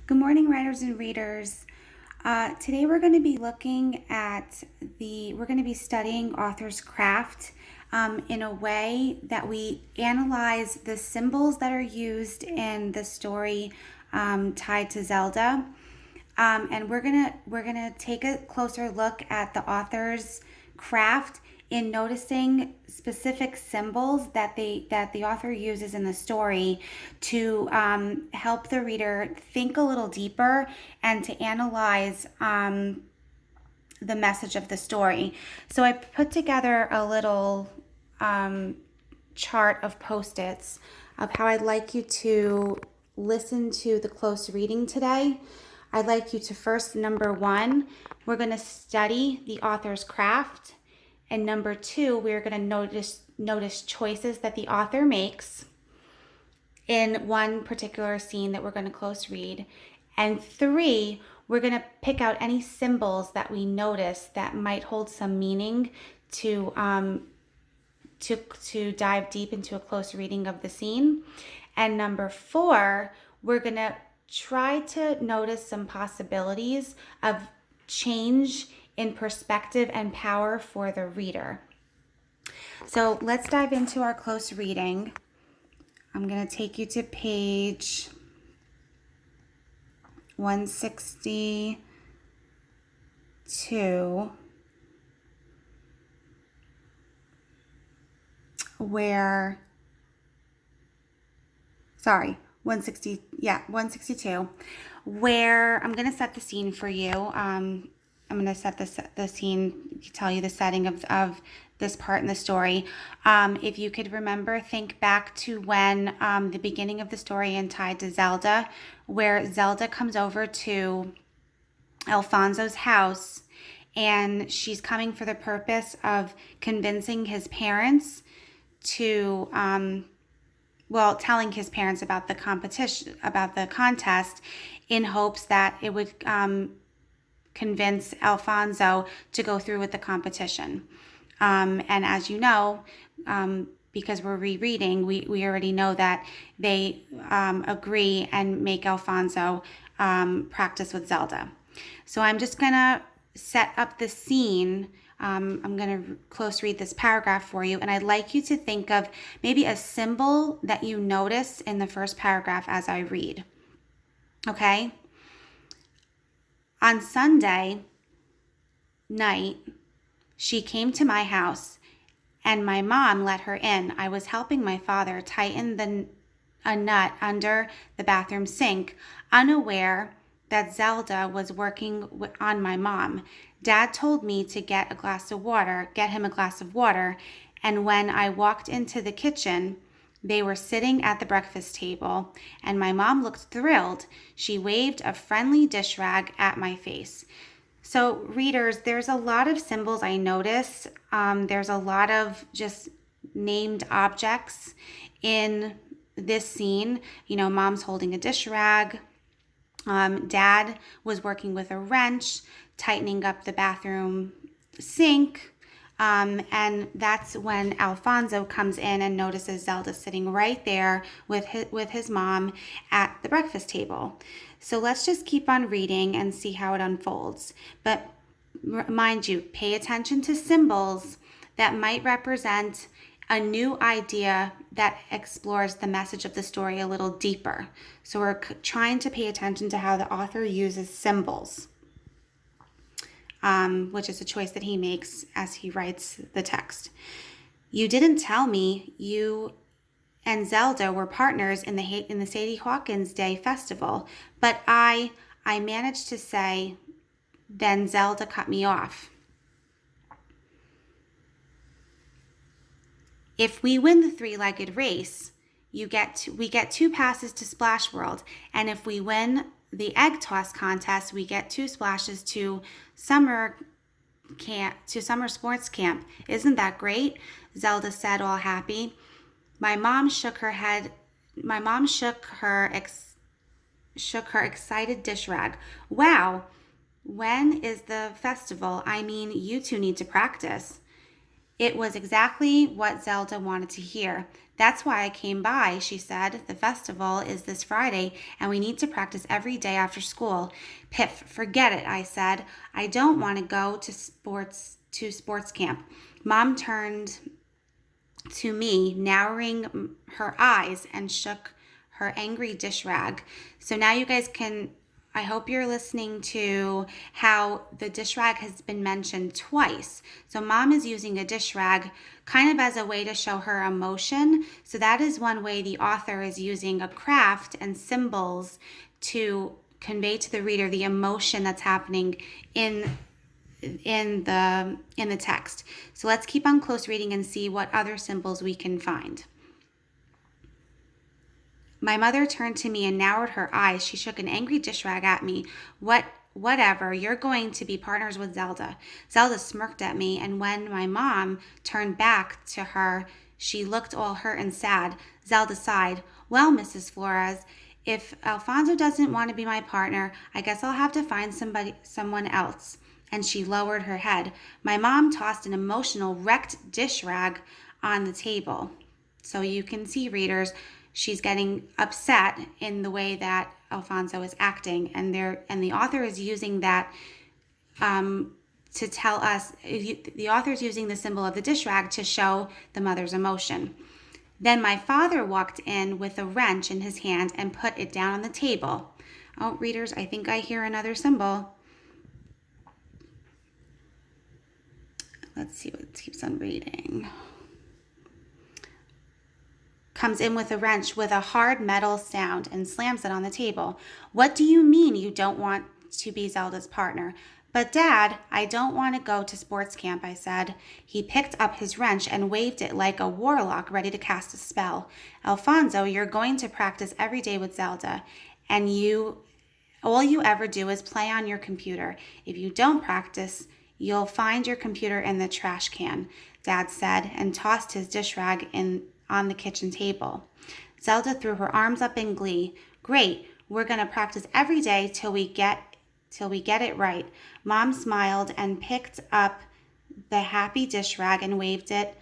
Good morning, writers and readers. Today we're going to be looking at we're going to be studying author's craft in a way that we analyze the symbols that are used in the story tied to Zelda. And we're gonna take a closer look at the author's craft in noticing specific symbols that the author uses in the story to help the reader think a little deeper and to analyze the message of the story. So I put together a little chart of post-its of how I'd like you to listen to the close reading today. I'd like you to first, number one, we're going to study the author's craft. And number two, we're going to notice choices that the author makes in one particular scene that we're going to close read. And three, we're going to pick out any symbols that we notice that might hold some meaning to dive deep into a close reading of the scene. And number four, we're going to try to notice some possibilities of change in perspective and power for the reader. So let's dive into our close reading. I'm going to take you to page 162, where, 162, where I'm going to set the scene for you. I'm going to set the scene, tell you the setting of this part in the story. If you could remember, think back to when the beginning of the story in Tied to Zelda, where Zelda comes over to Alfonso's house, and she's coming for the purpose of convincing his parents to, telling his parents about the competition, about the contest, in hopes that it would convince Alfonso to go through with the competition. And as you know, because we're rereading, we already know that they agree and make Alfonso practice with Zelda. So I'm just going to set up the scene. I'm going to close read this paragraph for you, and I'd like you to think of maybe a symbol that you notice in the first paragraph as I read. Okay? On Sunday night, she came to my house, and my mom let her in. I was helping my father tighten a nut under the bathroom sink, unaware that Zelda was working on my mom. Dad told me to get him a glass of water, and when I walked into the kitchen, they were sitting at the breakfast table, and my mom looked thrilled. She waved a friendly dish rag at my face. So, readers, there's a lot of symbols I notice. There's a lot of just named objects in this scene. You know, mom's holding a dish rag. Dad was working with a wrench, tightening up the bathroom sink. And that's when Alfonso comes in and notices Zelda sitting right there with his mom at the breakfast table. So let's just keep on reading and see how it unfolds. But mind you, pay attention to symbols that might represent a new idea that explores the message of the story a little deeper. So we're trying to pay attention to how the author uses symbols. Which is a choice that he makes as he writes the text. You didn't tell me you and Zelda were partners in the Sadie Hawkins Day Festival, but I managed to say, then Zelda cut me off. If we win the three-legged race, we get 2 passes to Splash World, and if we win the egg toss contest, we get 2 splashes to summer sports camp. Isn't that great? Zelda said, all happy. My mom shook her head. My mom shook her excited dish rag. Wow, when is the festival? I mean, you two need to practice. It was exactly what Zelda wanted to hear. That's why I came by, she said. The festival is this Friday, and we need to practice every day after school. Piff, forget it, I said. I don't want to go to sports camp. Mom turned to me, narrowing her eyes, and shook her angry dish rag. So now you guys can, I hope you're listening to how the dish rag has been mentioned twice. So mom is using a dish rag kind of as a way to show her emotion. So that is one way the author is using a craft and symbols to convey to the reader the emotion that's happening in the text. So let's keep on close reading and see what other symbols we can find. My mother turned to me and narrowed her eyes. She shook an angry dish rag at me. Whatever, you're going to be partners with Zelda. Zelda smirked at me, and when my mom turned back to her, she looked all hurt and sad. Zelda sighed. Well, Mrs. Flores, if Alfonso doesn't want to be my partner, I guess I'll have to find someone else. And she lowered her head. My mom tossed an emotional, wrecked dish rag on the table. So you can see, readers, she's getting upset in the way that Alfonso is acting, and the author is using that to tell us. The author is using the symbol of the dish rag to show the mother's emotion. Then my father walked in with a wrench in his hand and put it down on the table. Oh, readers, I think I hear another symbol. Let's see what keeps on reading. Comes in with a wrench with a hard metal sound and slams it on the table. What do you mean you don't want to be Zelda's partner? But Dad, I don't want to go to sports camp, I said. He picked up his wrench and waved it like a warlock ready to cast a spell. Alfonso, you're going to practice every day with Zelda, and all you ever do is play on your computer. If you don't practice, you'll find your computer in the trash can, Dad said, and tossed his dish rag on the kitchen table. Zelda threw her arms up in glee. Great, we're going to practice every day till we get it right. Mom smiled and picked up the happy dish rag and waved it.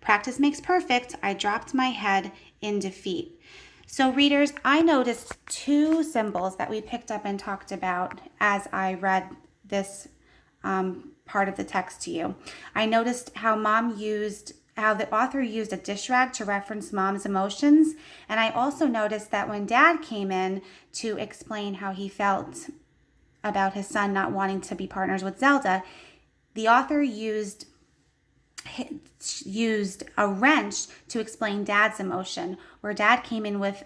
Practice makes perfect. I dropped my head in defeat. So readers, I noticed two symbols that we picked up and talked about as I read this part of the text to you. I noticed how the author used a dish rag to reference mom's emotions. And I also noticed that when Dad came in to explain how he felt about his son not wanting to be partners with Zelda, the author used a wrench to explain Dad's emotion, where Dad came in with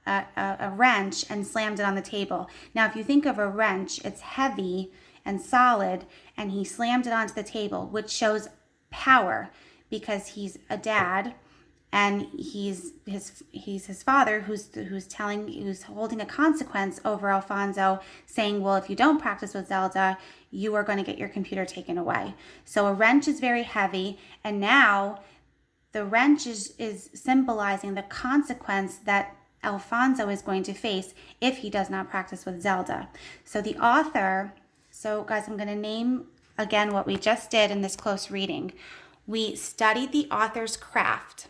a wrench and slammed it on the table. Now, if you think of a wrench, it's heavy and solid, and he slammed it onto the table, which shows power, because he's a dad and he's his father who's holding a consequence over Alfonso, saying, well, if you don't practice with Zelda, you are going to get your computer taken away. So a wrench is very heavy, and now the wrench is symbolizing the consequence that Alfonso is going to face if he does not practice with Zelda. So guys, I'm going to name again what we just did in this close reading. We studied the author's craft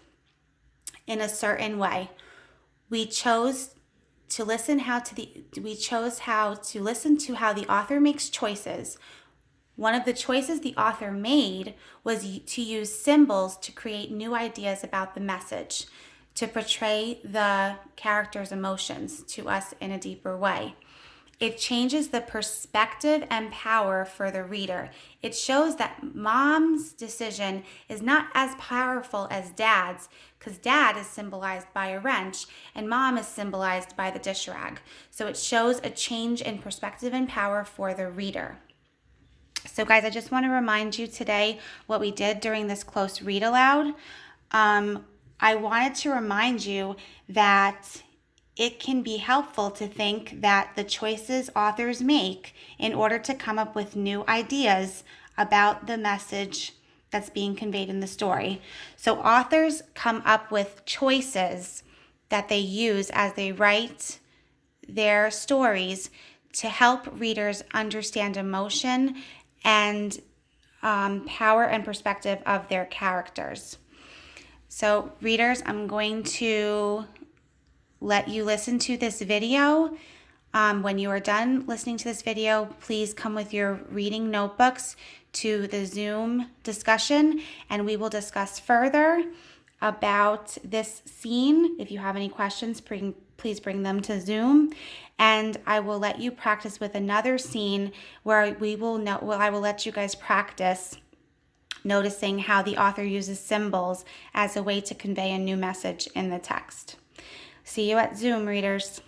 in a certain way. We chose to listen how to listen to how the author makes choices. One of the choices the author made was to use symbols to create new ideas about the message, to portray the character's emotions to us in a deeper way. It changes the perspective and power for the reader. It shows that mom's decision is not as powerful as dad's, because dad is symbolized by a wrench and mom is symbolized by the dish rag. So it shows a change in perspective and power for the reader. So guys, I just want to remind you today what we did during this close read aloud. I wanted to remind you that it can be helpful to think that the choices authors make in order to come up with new ideas about the message that's being conveyed in the story. So authors come up with choices that they use as they write their stories to help readers understand emotion and power and perspective of their characters. So readers, I'm going to let you listen to this video. When you are done listening to this video, please come with your reading notebooks to the Zoom discussion, and we will discuss further about this scene. If you have any questions, please bring them to Zoom, and I will let you practice with another scene where I will let you guys practice noticing how the author uses symbols as a way to convey a new message in the text. See you at Zoom, readers.